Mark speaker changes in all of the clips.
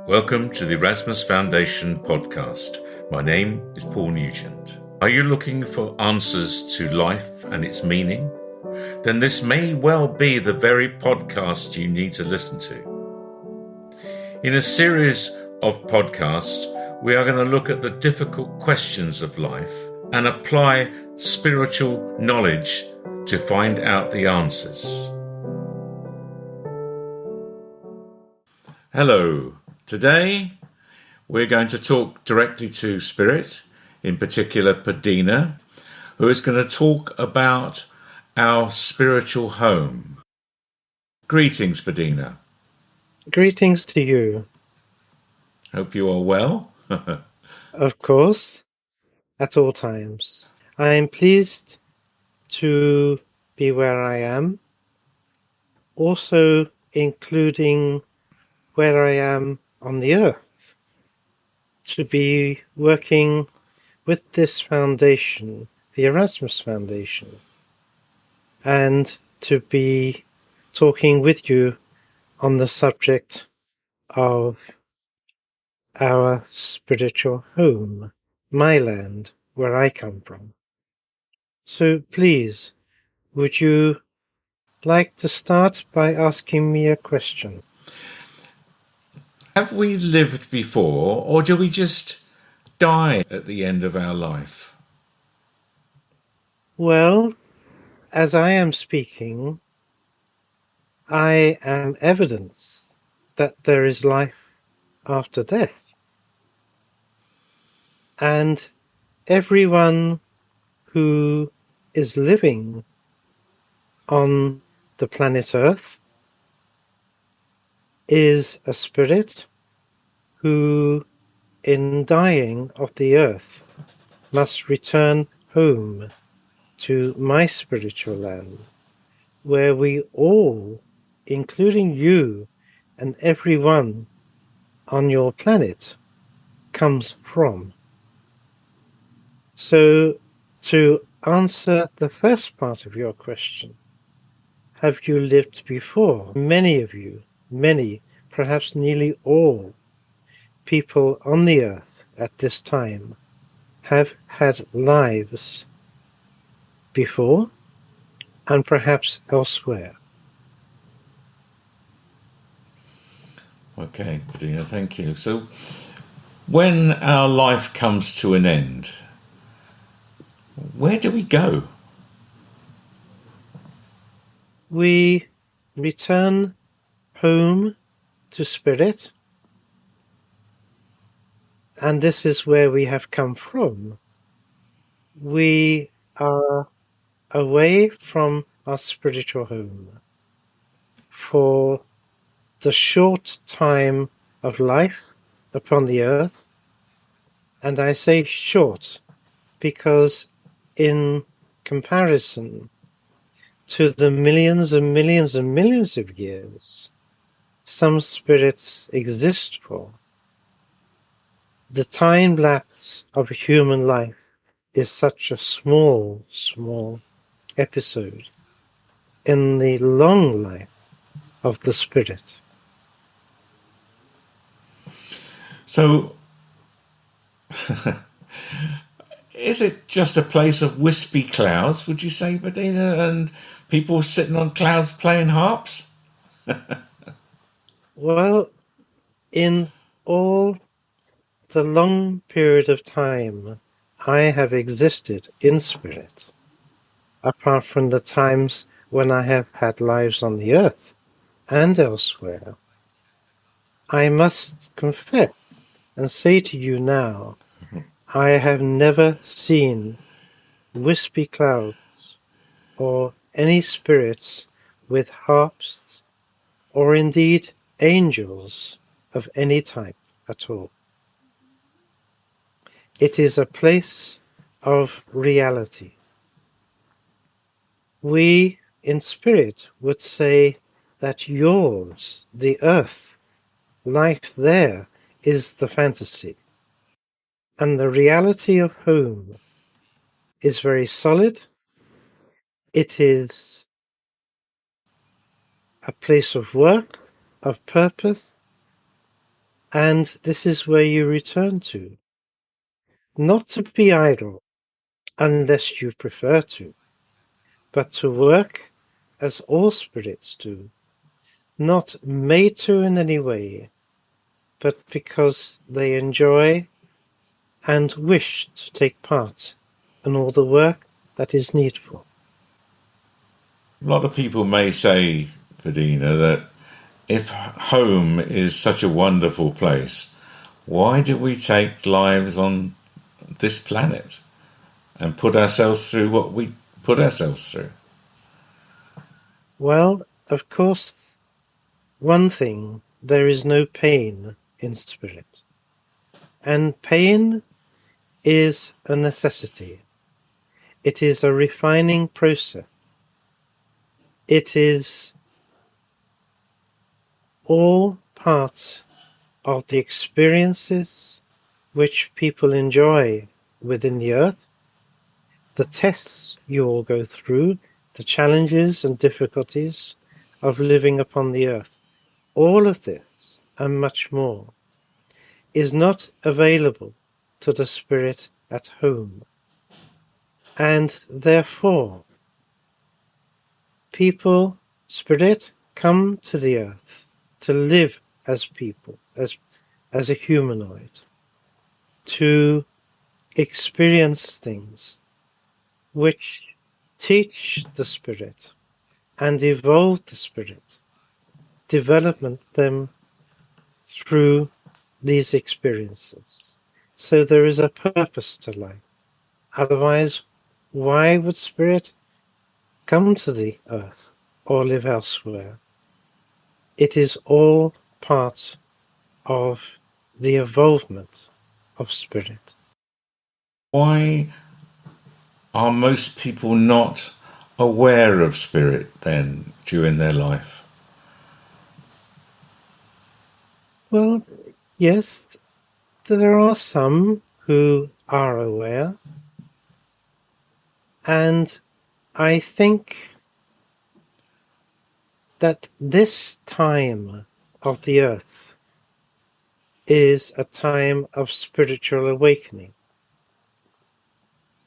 Speaker 1: Welcome to the Erasmus Foundation podcast. My name is Paul Nugent. Are you looking for answers to life and its meaning? Then this may well be the very podcast you need to listen to. In a series of podcasts, we are going to look at the difficult questions of life and apply spiritual knowledge to find out the answers. Hello. Today, we're going to talk directly to Spirit, in particular Padina, who is going to talk about our spiritual home. Greetings, Padina.
Speaker 2: Greetings to you.
Speaker 1: Hope you are well.
Speaker 2: Of course, at all times. I am pleased to be where I am, also including where I am on the earth, to be working with this foundation, the Erasmus Foundation, and to be talking with you on the subject of our spiritual home, my land, where I come from. So please, would you like to start by asking me a question?
Speaker 1: Have we lived before, or do we just die at the end of our life?
Speaker 2: Well, as I am speaking, I am evidence that there is life after death. And everyone who is living on the planet Earth is a spirit who, in dying of the earth, must return home to my spiritual land, where we all, including you and everyone on your planet, comes from. So, to answer the first part of your question, have you lived before? Many of you, perhaps nearly all people on the earth at this time have had lives before and perhaps elsewhere.
Speaker 1: Okay, Padina, thank you. So, when our life comes to an end, where do we go?
Speaker 2: We return home to spirit, and this is where we have come from. We are away from our spiritual home for the short time of life upon the earth, and I say short because in comparison to the millions and millions and millions of years some spirits exist for, the time lapse of human life is such a small episode in the long life of the spirit.
Speaker 1: So, is it just a place of wispy clouds, would you say, Padina, and people sitting on clouds playing harps?
Speaker 2: Well, in all the long period of time I have existed in spirit, apart from the times when I have had lives on the earth and elsewhere, I must confess and say to you now, I have never seen wispy clouds or any spirits with harps or indeed angels of any type at all. It is a place of reality. We in spirit would say that yours, the earth, life there, is the fantasy. And the reality of home is very solid. It is a place of work, of purpose, And this is where you return to. Not to be idle, unless you prefer to, but to work as all spirits do, not made to in any way, but because they enjoy and wish to take part in all the work that is needful.
Speaker 1: A lot of people may say, Padina, that if home is such a wonderful place, why do we take lives on this planet and put ourselves through what we put ourselves through?
Speaker 2: Well, of course, one thing, there is no pain in spirit. And pain is a necessity. It is a refining process. It is all part of the experiences which people enjoy within the earth, the tests you all go through, the challenges and difficulties of living upon the earth. All of this and much more is not available to the spirit at home. And therefore, people, spirit, come to the earth to live as people, as a humanoid, to experience things which teach the spirit and evolve the spirit, development them through these experiences. So there is a purpose to life. Otherwise, why would spirit come to the earth or live elsewhere? It is all part of the evolvement of spirit.
Speaker 1: Why are most people not aware of spirit then during their life?
Speaker 2: Well, yes, there are some who are aware, and I think that this time of the earth is a time of spiritual awakening.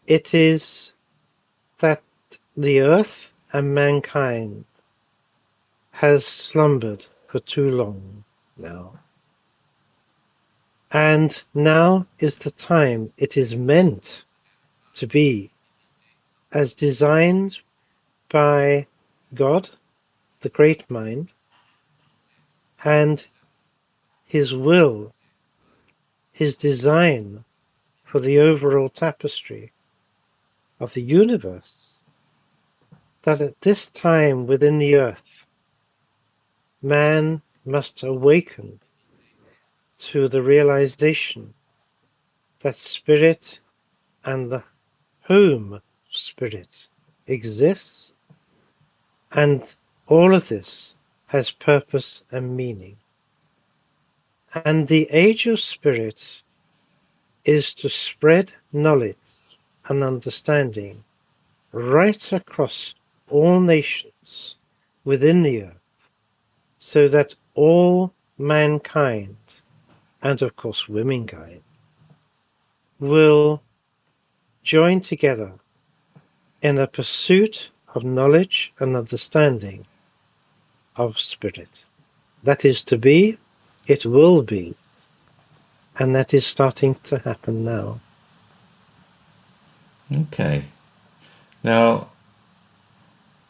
Speaker 2: It is that the earth and mankind has slumbered for too long now. And now is the time it is meant to be, as designed by God, the great mind, and his will, his design for the overall tapestry of the universe, that at this time within the earth, man must awaken to the realization that spirit and the home spirit exists, and all of this has purpose and meaning. And the age of spirit is to spread knowledge and understanding right across all nations within the earth, so that all mankind, and of course womankind, will join together in a pursuit of knowledge and understanding of spirit. That is to be, it will be, and that is starting to happen now.
Speaker 1: Okay. Now,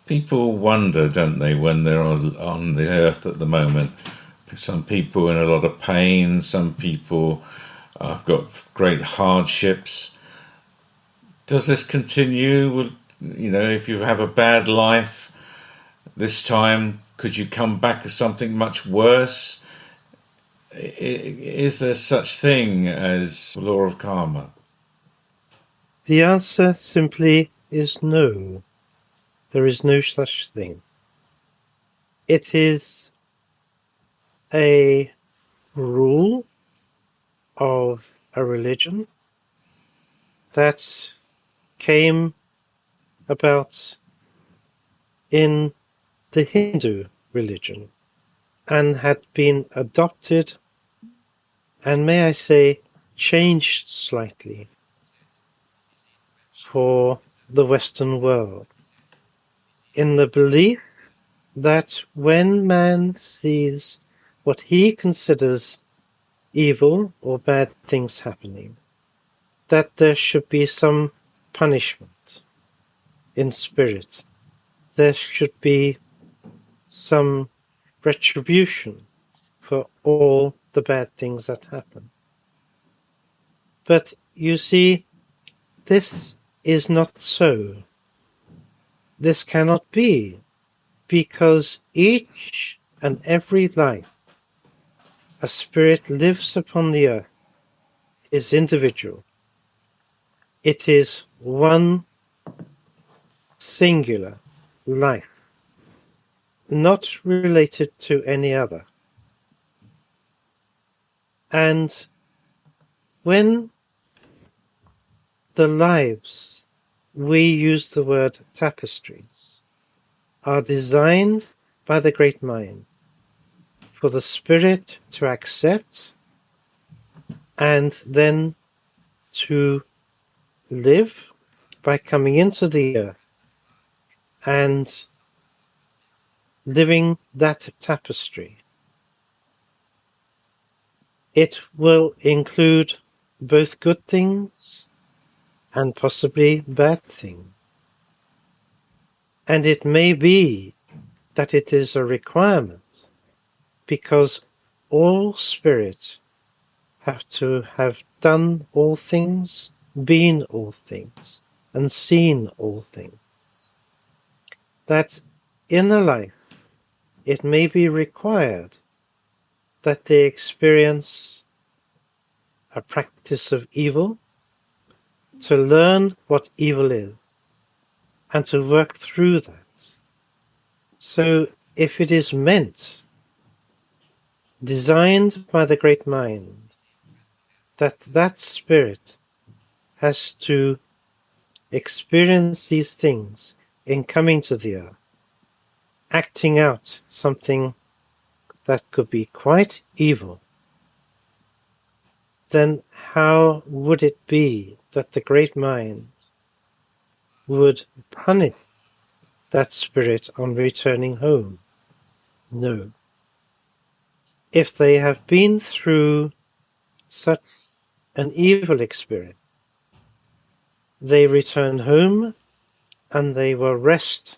Speaker 1: people wonder, don't they, when they're on the earth at the moment? Some people in a lot of pain, some people have got great hardships. Does this continue? If you have a bad life this time, could you come back as something much worse? Is there such thing as law of karma?
Speaker 2: The answer simply is no. There is no such thing. It is a rule of a religion that came about in the Hindu religion and had been adopted and may I say, changed slightly for the Western world, in the belief that when man sees what he considers evil or bad things happening, that there should be some punishment in spirit. There should be some retribution for all the bad things that happen. But you see, this is not so. This cannot be, because each and every life a spirit lives upon the earth is individual. It is one singular life, not related to any other. And when the lives, we use the word tapestries, are designed by the Great Mind for the spirit to accept and then to live by coming into the earth and living that tapestry. It will include both good things and possibly bad things. And it may be that it is a requirement, because all spirits have to have done all things, been all things, and seen all things. That in a life it may be required that they experience a practice of evil, to learn what evil is, and to work through that. So if it is meant, designed by the Great Mind, that that spirit has to experience these things in coming to the earth, acting out something that could be quite evil, then how would it be that the Great Mind would punish that spirit on returning home? No. If they have been through such an evil experience, they return home and they will rest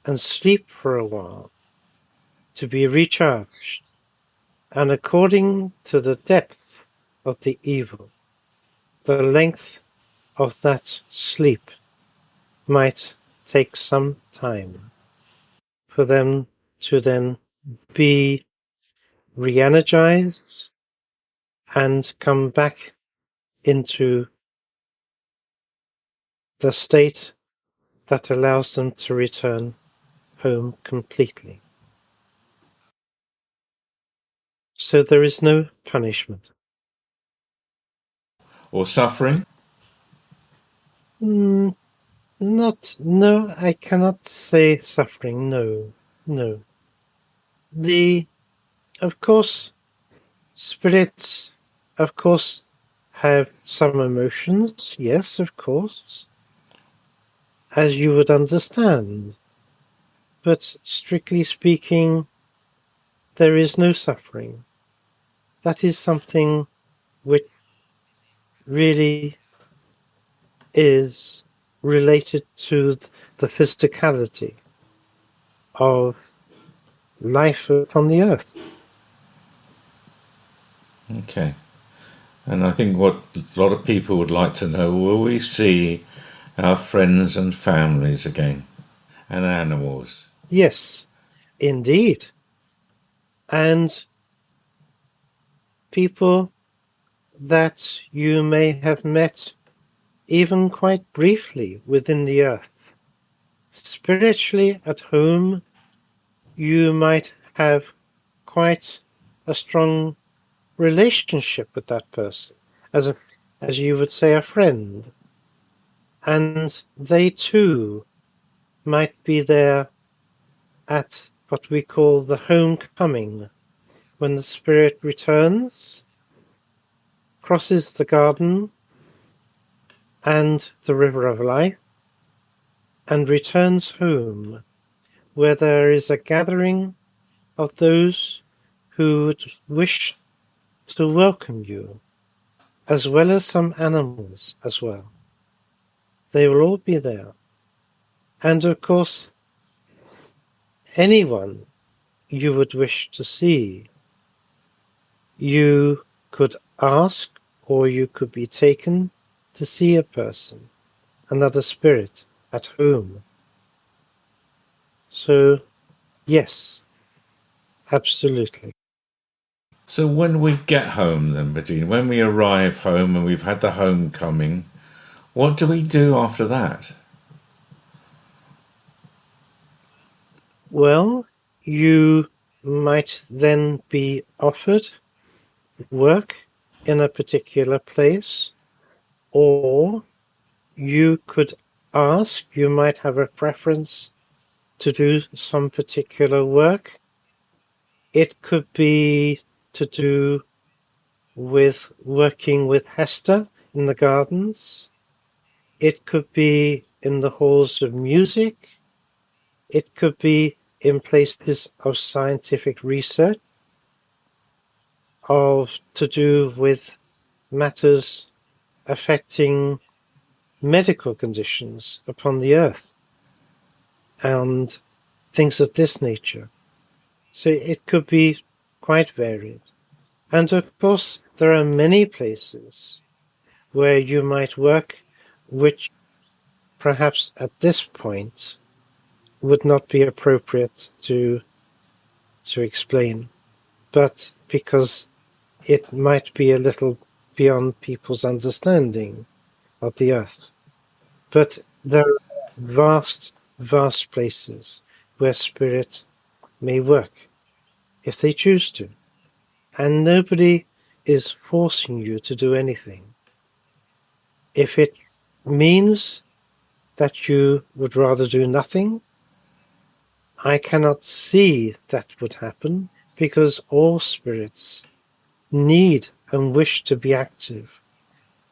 Speaker 2: and sleep for a while to be recharged, and according to the depth of the evil, the length of that sleep might take some time for them to then be re-energized and come back into the state that allows them to return home completely. So there is no punishment.
Speaker 1: Or suffering?
Speaker 2: No, I cannot say suffering, no. Of course, spirits, of course, have some emotions, yes, of course, as you would understand. But strictly speaking, there is no suffering. That is something which really is related to the physicality of life upon the earth.
Speaker 1: Okay. And I think what a lot of people would like to know, will we see our friends and families again? And animals?
Speaker 2: Yes, indeed. And people that you may have met even quite briefly within the earth. Spiritually at home, you might have quite a strong relationship with that person, as you would say, a friend. And they too might be there at what we call the homecoming, when the spirit returns crosses the garden and the river of life and returns home, where there is a gathering of those who would wish to welcome you, as well as some animals as well. They will all be there. And of course, anyone you would wish to see, you could ask, or you could be taken to see a person, another spirit at home. So, yes, absolutely.
Speaker 1: So when we get home then, Bettina, when we arrive home and we've had the homecoming, what do we do after that?
Speaker 2: Well, you might then be offered work in a particular place, or you could ask, you might have a preference to do some particular work. It could be to do with working with Hester in the gardens. It could be in the halls of music. It could be in places of scientific research, to do with matters affecting medical conditions upon the earth and things of this nature. So it could be quite varied. And of course, there are many places where you might work which perhaps at this point would not be appropriate to explain, but because it might be a little beyond people's understanding of the earth. But there are vast, vast places where spirit may work if they choose to, and nobody is forcing you to do anything. If it means that you would rather do nothing, I cannot see that would happen, because all spirits need and wish to be active,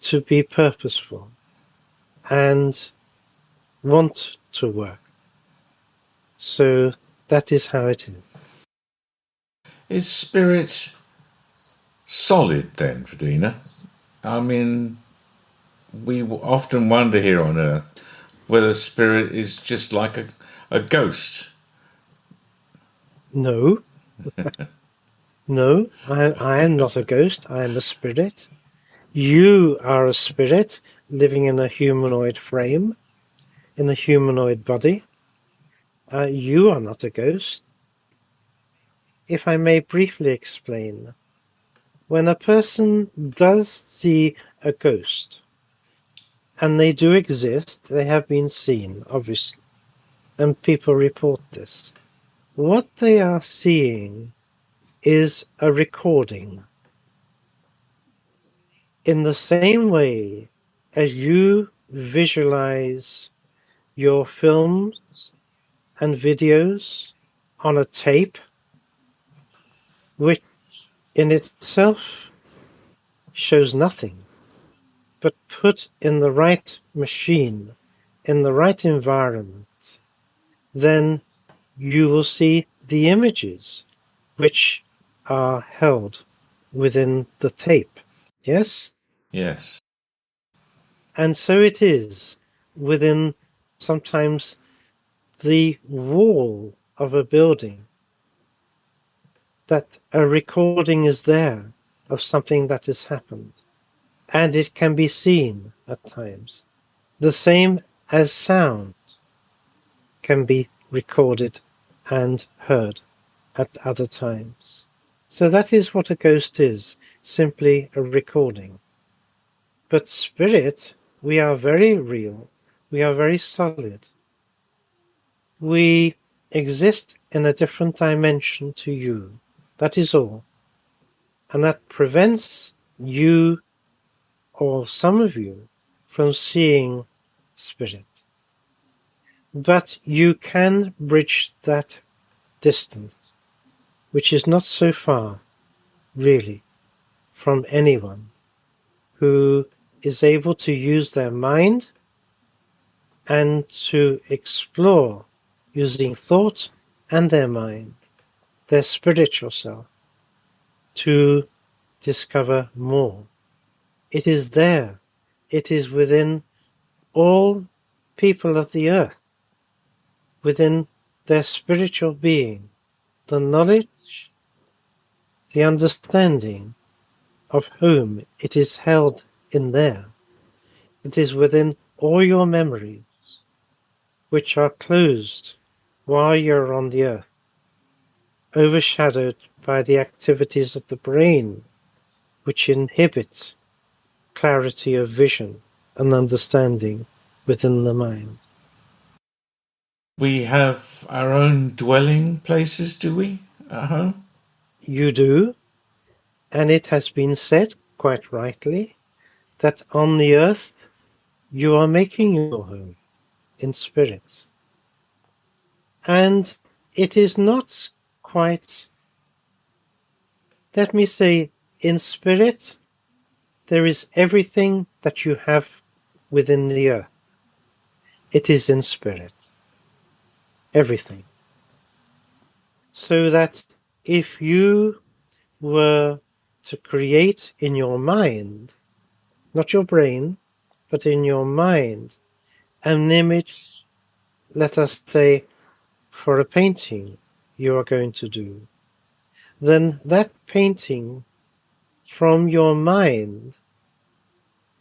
Speaker 2: to be purposeful, and want to work. So that is how it is.
Speaker 1: Is spirit solid then, Fadina? I mean, we often wonder here on Earth whether spirit is just like a ghost.
Speaker 2: No, no, I am not a ghost, I am a spirit. You are a spirit living in a humanoid frame, in a humanoid body. You are not a ghost. If I may briefly explain, when a person does see a ghost, and they do exist, they have been seen, obviously, and people report this, what they are seeing is a recording. In the same way as you visualize your films and videos on a tape, which in itself shows nothing, but put in the right machine, in the right environment, then you will see the images which are held within the tape. Yes?
Speaker 1: Yes.
Speaker 2: And so it is within sometimes the wall of a building, that a recording is there of something that has happened, and it can be seen at times. The same as sound can be recorded and heard at other times. So that is what a ghost is, simply a recording. But spirit, we are very real, we are very solid. We exist in a different dimension to you. That is all. And that prevents you, or some of you, from seeing spirit. But you can bridge that distance, which is not so far, really, from anyone. who is able to use their mind and to explore using thought and their mind, their spiritual self, to discover more. It is there. It is within all people of the earth, within their spiritual being, the knowledge, the understanding of whom it is held in there. It is within all your memories, which are closed while you're on the earth, overshadowed by the activities of the brain, which inhibit clarity of vision and understanding within the mind.
Speaker 1: We have our own dwelling places, do we, at home?
Speaker 2: You do, and it has been said, quite rightly, that on the earth you are making your home in spirit. And it is not quite, let me say, in spirit, there is everything that you have within the earth. It is in spirit. Everything. So that if you were to create in your mind, not your brain, but in your mind, an image, let us say, for a painting you are going to do, then that painting from your mind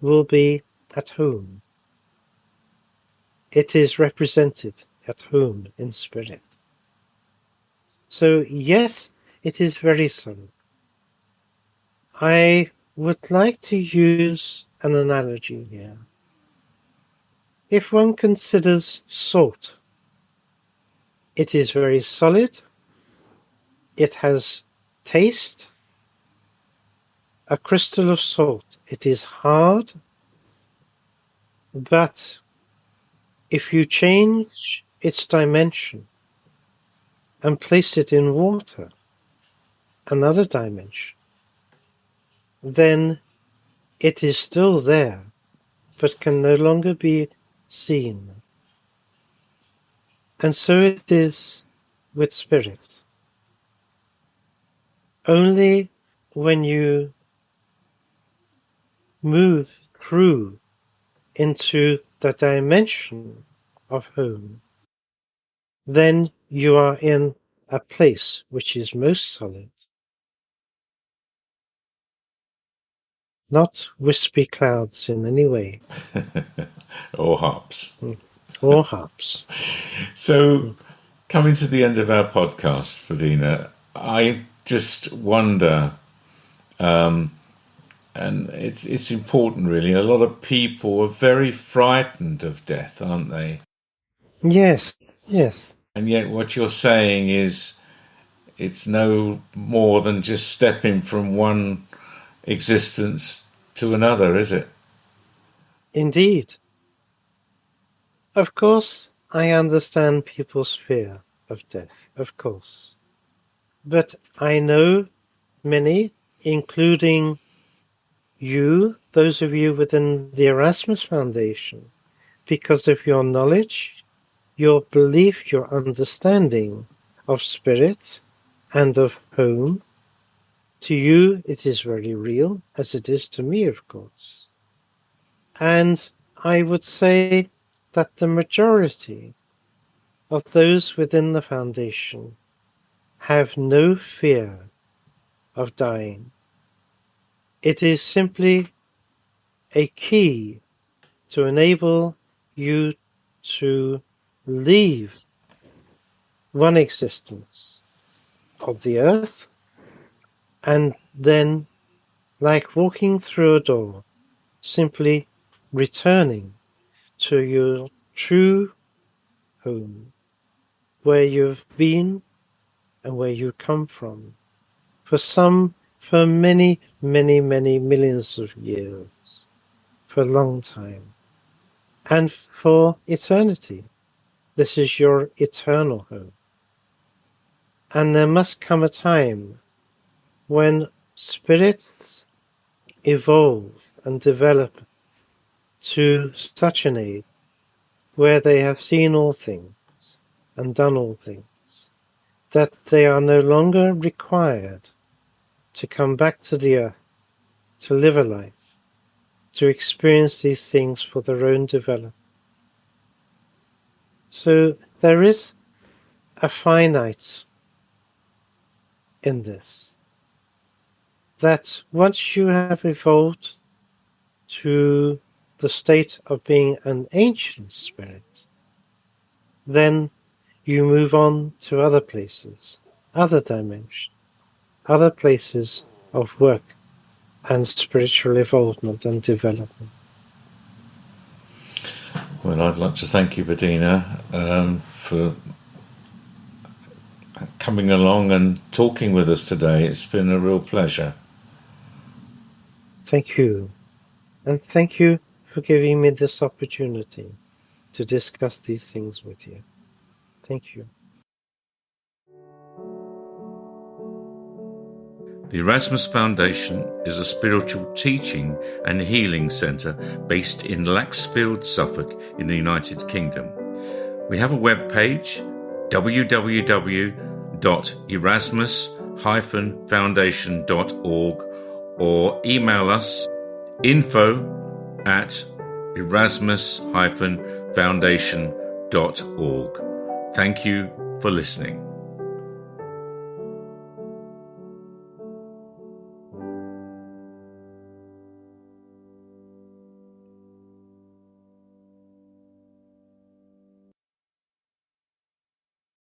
Speaker 2: will be at home. It is represented at home in spirit. So yes, it is very subtle. I would like to use an analogy here. If one considers salt, it is very solid, it has taste, a crystal of salt. It is hard, but if you change its dimension and place it in water, another dimension, then it is still there, but can no longer be seen. And so it is with spirit. Only when you move through into the dimension of home, then you are in a place which is most solid. Not wispy clouds in any way.
Speaker 1: Or hops.
Speaker 2: Or harps.
Speaker 1: So, coming to the end of our podcast, Pravina, I just wonder, and it's important really, a lot of people are very frightened of death, aren't they?
Speaker 2: Yes, yes.
Speaker 1: And yet what you're saying is it's no more than just stepping from one existence to another, is it?
Speaker 2: Indeed. Of course, I understand people's fear of death, of course. But I know many, including you, those of you within the Erasmus Foundation, because of your knowledge, your belief, your understanding of spirit and of home. To you, it is very real, as it is to me, of course. And I would say that the majority of those within the Foundation have no fear of dying. It is simply a key to enable you to leave one existence of the earth and then, like walking through a door, simply returning to your true home, where you've been and where you come from, for many, many, many millions of years, for a long time, and for eternity. This is your eternal home. And there must come a time when spirits evolve and develop to such an age where they have seen all things and done all things, that they are no longer required to come back to the earth, to live a life, to experience these things for their own development. So there is a finite in this, that once you have evolved to the state of being an ancient spirit, then you move on to other places, other dimensions, other places of work and spiritual evolvement and development.
Speaker 1: Well, I'd like to thank you, Bedina, for coming along and talking with us today. It's been a real pleasure.
Speaker 2: Thank you. And thank you for giving me this opportunity to discuss these things with you. Thank you.
Speaker 1: The Erasmus Foundation is a spiritual teaching and healing centre based in Laxfield, Suffolk, in the United Kingdom. We have a web page, www.erasmus-foundation.org, or email us info@erasmus-foundation.org. Thank you for listening.